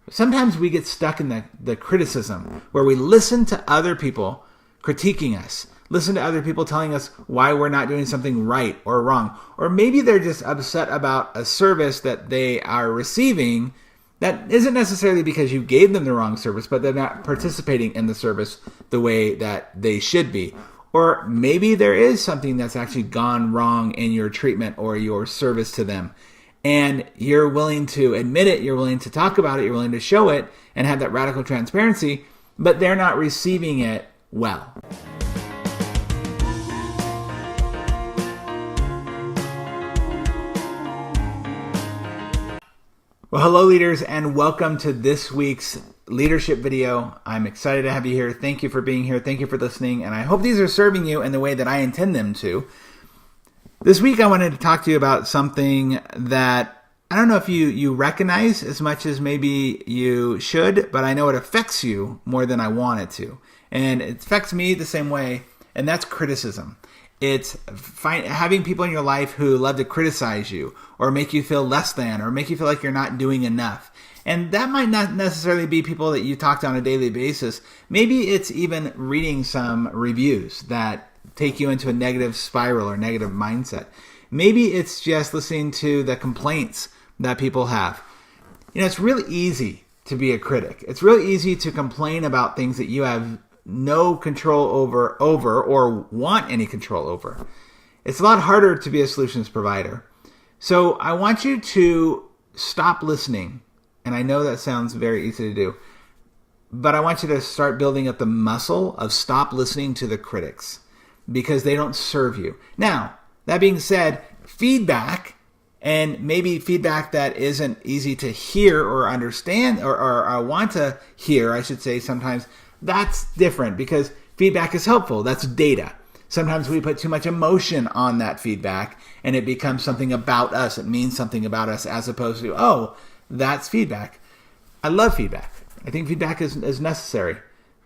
Sometimes we get stuck in the criticism where we listen to other people critiquing us, listen to other people telling us why we're not doing something right or wrong. Or maybe they're just upset about a service that they are receiving that isn't necessarily because you gave them the wrong service, but they're not participating in the service the way that they should be. Or maybe there is something that's actually gone wrong in your treatment or your service to them. And you're willing to admit it, you're willing to talk about it, you're willing to show it and have that radical transparency, but they're not receiving it well. Well, hello leaders, and welcome to this week's leadership video. I'm excited to have you here. Thank you for being here. Thank you for listening. And I hope these are serving you in the way that I intend them to. This week, I wanted to talk to you about something that I don't know if you recognize as much as maybe you should, but I know it affects you more than I want it to. And it affects me the same way, and that's criticism. It's having people in your life who love to criticize you or make you feel less than or make you feel like you're not doing enough. And that might not necessarily be people that you talk to on a daily basis. Maybe it's even reading some reviews that take you into a negative spiral or negative mindset. Maybe it's just listening to the complaints that people have. You know, it's really easy to be a critic. It's really easy to complain about things that you have no control over or want any control over. It's a lot harder to be a solutions provider. So I want you to stop listening. And I know that sounds very easy to do, but I want you to start building up the muscle of stop listening to the critics because they don't serve you. Now, that being said, feedback, and maybe feedback that isn't easy to hear or understand or want to hear, I should say sometimes, that's different because feedback is helpful. That's data. Sometimes we put too much emotion on that feedback and it becomes something about us. It means something about us as opposed to, oh, that's feedback. I love feedback. I think feedback is necessary.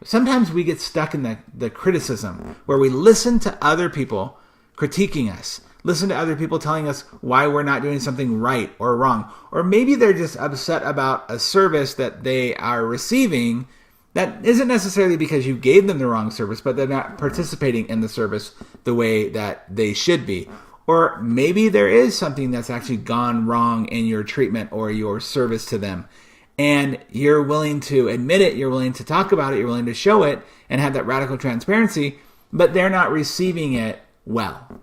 Sometimes we get stuck in the criticism where we listen to other people critiquing us, listen to other people telling us why we're not doing something right or wrong. Or maybe they're just upset about a service that they are receiving that isn't necessarily because you gave them the wrong service, but they're not participating in the service the way that they should be. Or maybe there is something that's actually gone wrong in your treatment or your service to them. And you're willing to admit it, you're willing to talk about it, you're willing to show it and have that radical transparency, but they're not receiving it well.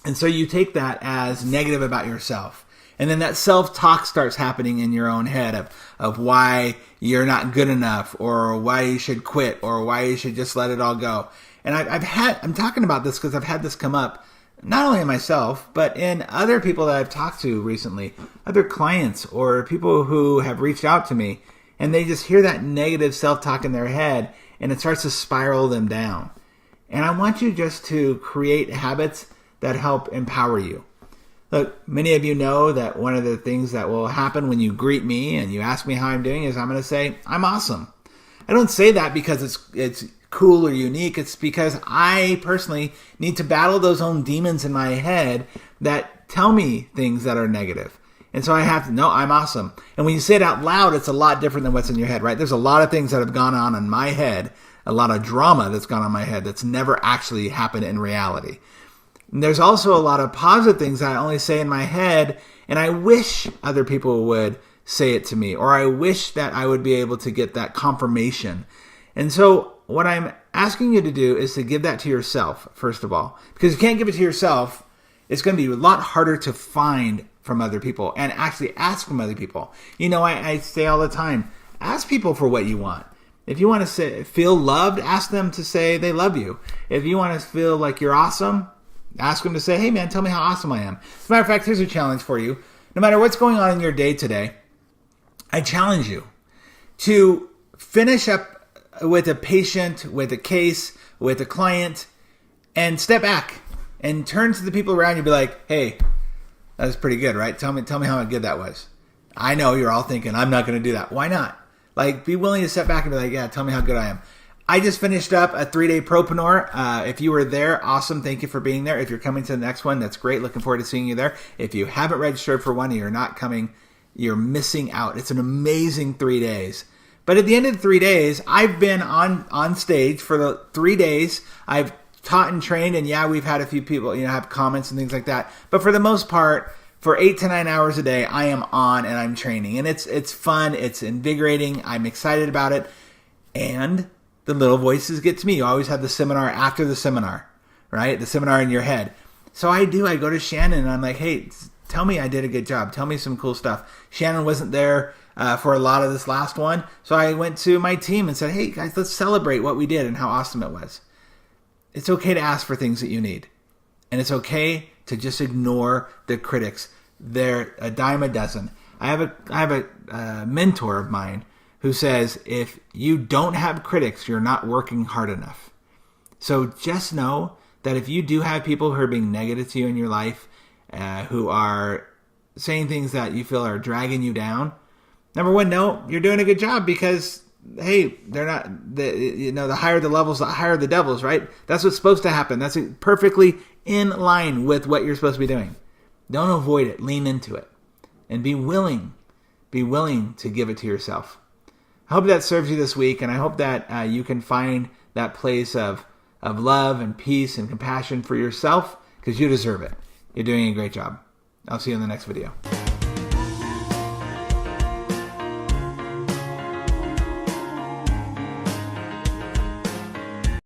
And so you take that as negative about yourself. And then that self-talk starts happening in your own head of why you're not good enough or why you should quit or why you should just let it all go. And I'm talking about this because I've had this come up not only in myself, but in other people that I've talked to recently, other clients or people who have reached out to me, and they just hear that negative self-talk in their head and it starts to spiral them down. And I want you just to create habits that help empower you. Look, many of you know that one of the things that will happen when you greet me and you ask me how I'm doing is I'm going to say, I'm awesome. I don't say that because it's cool or unique. It's because I personally need to battle those own demons in my head that tell me things that are negative. And so I have to know I'm awesome. And when you say it out loud, it's a lot different than what's in your head, right? There's a lot of things that have gone on in my head, a lot of drama that's gone on in my head that's never actually happened in reality. And there's also a lot of positive things that I only say in my head, and I wish other people would say it to me, or I wish that I would be able to get that confirmation. And so what I'm asking you to do is to give that to yourself, first of all. Because if you can't give it to yourself, it's going to be a lot harder to find from other people and actually ask from other people. You know, I say all the time, ask people for what you want. If you want to feel loved, ask them to say they love you. If you want to feel like you're awesome, ask them to say, hey man, tell me how awesome I am. As a matter of fact, here's a challenge for you. No matter what's going on in your day today, I challenge you to finish up with a patient, with a case, with a client, and step back and turn to the people around you and be like, hey, that was pretty good, right? Tell me how good that was. I know you're all thinking, I'm not going to do that. Why not? Like, be willing to step back and be like, yeah, tell me how good I am. I just finished up a 3-day Propreneur. If you were there, awesome. Thank you for being there. If you're coming to the next one, that's great. Looking forward to seeing you there. If you haven't registered for one and you're not coming, you're missing out. It's an amazing 3 days. But at the end of the 3 days, I've been on stage for the 3 days. I've taught and trained, and yeah, we've had a few people, have comments and things like that. But for the most part, for 8 to 9 hours a day, I am on and I'm training. And it's fun. It's invigorating. I'm excited about it. And the little voices get to me. You always have the seminar after the seminar, right? The seminar in your head. So I go to Shannon and I'm like, hey, tell me I did a good job. Tell me some cool stuff. Shannon wasn't there for a lot of this last one. So I went to my team and said, hey guys, let's celebrate what we did and how awesome it was. It's okay to ask for things that you need. And it's okay to just ignore the critics. They're a dime a dozen. I have a mentor of mine who says, if you don't have critics, you're not working hard enough. So just know that if you do have people who are being negative to you in your life, who are saying things that you feel are dragging you down, number one, no, you're doing a good job because, hey, they're not, the higher the levels, the higher the devils, right? That's what's supposed to happen. That's perfectly in line with what you're supposed to be doing. Don't avoid it. Lean into it. And be willing to give it to yourself. I hope that serves you this week, and I hope that you can find that place of love and peace and compassion for yourself because you deserve it. You're doing a great job. I'll see you in the next video.